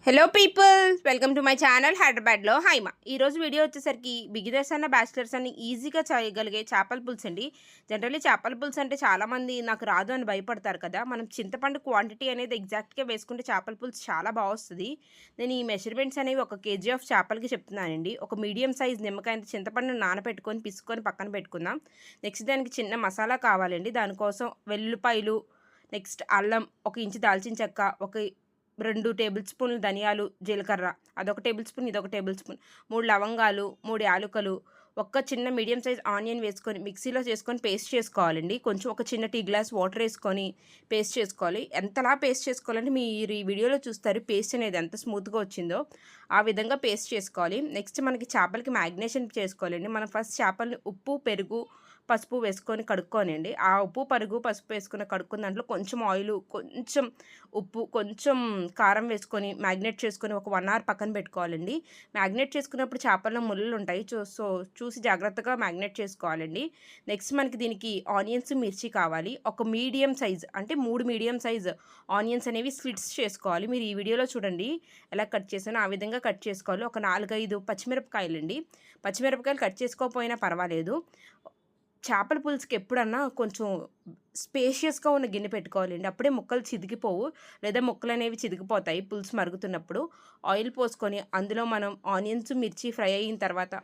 Hello people, welcome to my channel హైదరాబాద్లో హైమా. ఈరోజు video వచ్చేసరికి బిగినర్స్ అన్న బ్యాచిలర్స్ అని ఈజీగా చేయగలిగే చేపల పులుసు అండి. జనరల్లీ చేపల పులుసు అంటే చాలామంది నాకు రాదు అని భయపడతారు కదా. మనం చింతపండు క్వాంటిటీ అనేది ఎగ్జాక్ట్గా వేసుకుంటే చేపల పులుసు చాలా బాగా వస్తుంది. నేను ఈ మెజర్మెంట్స్ అనేవి 1 kg ఆఫ్ చేపలకి చెప్తున్నానండి. ఒక మీడియం సైజ్ నిమ్మకాయ చింతపండును నానబెట్టుకొని పిసుకొని పక్కన పెట్టుకుందాం. నెక్స్ట్ దానికి చిన్న మసాలా కావాలండి. దానికోసం వెల్లుల్లిపాయలు, నెక్స్ట్ అల్లం, 1 ఇంచు దాల్చిన చెక్క, 2 టేబుల్ స్పూన్లు ధనియాలు, జీలకర్ర, అదొక టేబుల్ స్పూన్, ఇదొక టేబుల్ స్పూన్, 3 లవంగాలు, 3 యాలకులు, ఒక చిన్న మీడియం సైజ్ ఆనియన్ వేసుకొని మిక్సీలో చేసుకొని పేస్ట్ చేసుకోవాలండి. కొంచెం ఒక చిన్న టీ గ్లాస్ వాటర్ వేసుకొని పేస్ట్ చేసుకోవాలి. ఎంతలా పేస్ట్ చేసుకోవాలంటే మీరు ఈ వీడియోలో చూస్తారు పేస్ట్ అనేది ఎంత స్మూత్గా వచ్చిందో ఆ విధంగా పేస్ట్ చేసుకోవాలి. నెక్స్ట్ మనకి చేపలకి మ్యాగ్నేషన్ చేసుకోవాలండి. మనం ఫస్ట్ చేపల్ని ఉప్పు, పెరుగు, పసుపు వేసుకొని కడుక్కోనండి. ఆ ఉప్పు, పెరుగు, పసుపు వేసుకుని కడుక్కున్న దాంట్లో కొంచెం ఆయిల్, కొంచెం ఉప్పు, కొంచెం కారం వేసుకొని మ్యాగ్నేట్ చేసుకొని ఒక 1 hour పక్కన పెట్టుకోవాలండి. మ్యాగ్నేట్ చేసుకున్నప్పుడు చేపల్లో ముళ్ళు ఉంటాయి. సో చూసి జాగ్రత్తగా మ్యాగ్నేట్ చేసుకోవాలండి. నెక్స్ట్ మనకి దీనికి ఆనియన్స్, మిర్చి కావాలి. ఒక మీడియం సైజ్ అంటే 3 మీడియం సైజ్ ఆనియన్స్ అనేవి స్లిట్స్ చేసుకోవాలి. మీరు ఈ వీడియోలో చూడండి ఎలా కట్ చేసానో ఆ విధంగా కట్ చేసుకోవాలి. ఒక 4-5 పచ్చిమిరపకాయలండి. పచ్చిమిరపకాయలు కట్ చేసుకోకపోయినా పర్వాలేదు. చేపల పులుసుకి ఎప్పుడన్నా కొంచెం స్పేషియస్గా ఉన్న గిన్నె పెట్టుకోవాలండి. అప్పుడే ముక్కలు చిదిగిపోవు, లేదా ముక్కలు అనేవి చిదిగిపోతాయి పులుసు మరుగుతున్నప్పుడు. ఆయిల్ పోసుకొని అందులో మనం ఆనియన్స్, మిర్చి ఫ్రై అయిన తర్వాత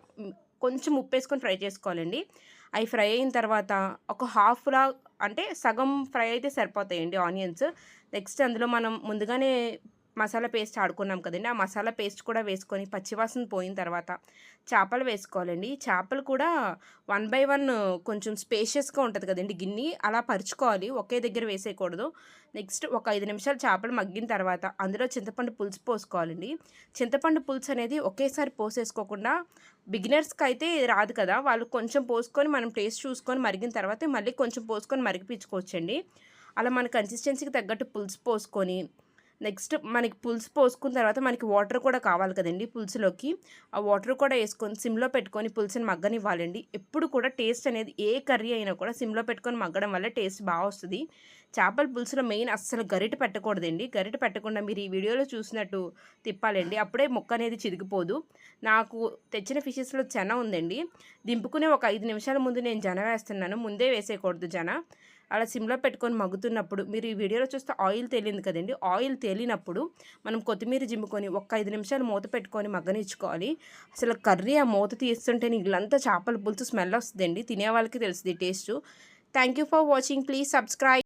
కొంచెం ఉప్పు వేసుకొని ఫ్రై చేసుకోవాలండి. అవి ఫ్రై అయిన తర్వాత ఒక హాఫ్లా అంటే సగం ఫ్రై అయితే సరిపోతాయండి ఆనియన్స్. నెక్స్ట్ అందులో మనం ముందుగానే మసాలా పేస్ట్ ఆడుకున్నాం కదండి, ఆ మసాలా పేస్ట్ కూడా వేసుకొని పచ్చివాసన పోయిన తర్వాత చేపలు వేసుకోవాలండి. చేపలు కూడా 1 by 1 కొంచెం స్పేషియస్గా ఉంటుంది కదండి గిన్నె, అలా పరుచుకోవాలి, ఒకే దగ్గర వేసేయకూడదు. నెక్స్ట్ ఒక 5 నిమిషాలు చేపలు మగ్గిన తర్వాత అందులో చింతపండు పులుసు పోసుకోవాలండి. చింతపండు పులుసు అనేది ఒకేసారి పోసేసుకోకుండా బిగినర్స్కి అయితే రాదు కదా, వాళ్ళు కొంచెం పోసుకొని మనం టేస్ట్ చూసుకొని మరిగిన తర్వాత మళ్ళీ కొంచెం పోసుకొని మరిగిపించుకోవచ్చండి. అలా మన కన్సిస్టెన్సీకి తగ్గట్టు పులుసు పోసుకొని నెక్స్ట్ మనకి పులుసు పోసుకున్న తర్వాత మనకి వాటర్ కూడా కావాలి కదండి పులుసులోకి, ఆ వాటర్ కూడా వేసుకొని సిమ్లో పెట్టుకొని పులుసుని మగ్గనివ్వాలండి. ఎప్పుడు కూడా టేస్ట్ అనేది ఏ కర్రీ అయినా కూడా సిమ్లో పెట్టుకొని మగ్గడం వల్ల టేస్ట్ బాగా వస్తుంది. చేపల పులుసులో మెయిన్ అస్సలు గరిటె పెట్టకూడదండి. గరిటె పెట్టకుండా మీరు ఈ వీడియోలో చూసినట్టు తిప్పాలండి, అప్పుడే ముక్క అనేది చిరిగిపోదు. నాకు తెచ్చిన ఫిషెస్లో జన ఉందండి. దింపుకునే ఒక 5 నిమిషాల ముందు నేను జన వేస్తున్నాను, ముందే వేసేయకూడదు జన. అలా సిమ్లో పెట్టుకొని మగ్గుతున్నప్పుడు మీరు ఈ వీడియోలో చూస్తే ఆయిల్ తేలింది కదండి, ఆయిల్ తేలినప్పుడు మనం కొత్తిమీర జిమ్ముకొని ఒక 5 నిమిషాలు మూత పెట్టుకొని మగ్గనిచ్చుకోవాలి. అసలు కర్రీ ఆ మూత తీస్తుంటే ఇల్లంతా చేపల పులుసు స్మెల్ వస్తుందండి. తినే వాళ్ళకి తెలుస్తుంది taste. Thank you for watching. Please subscribe.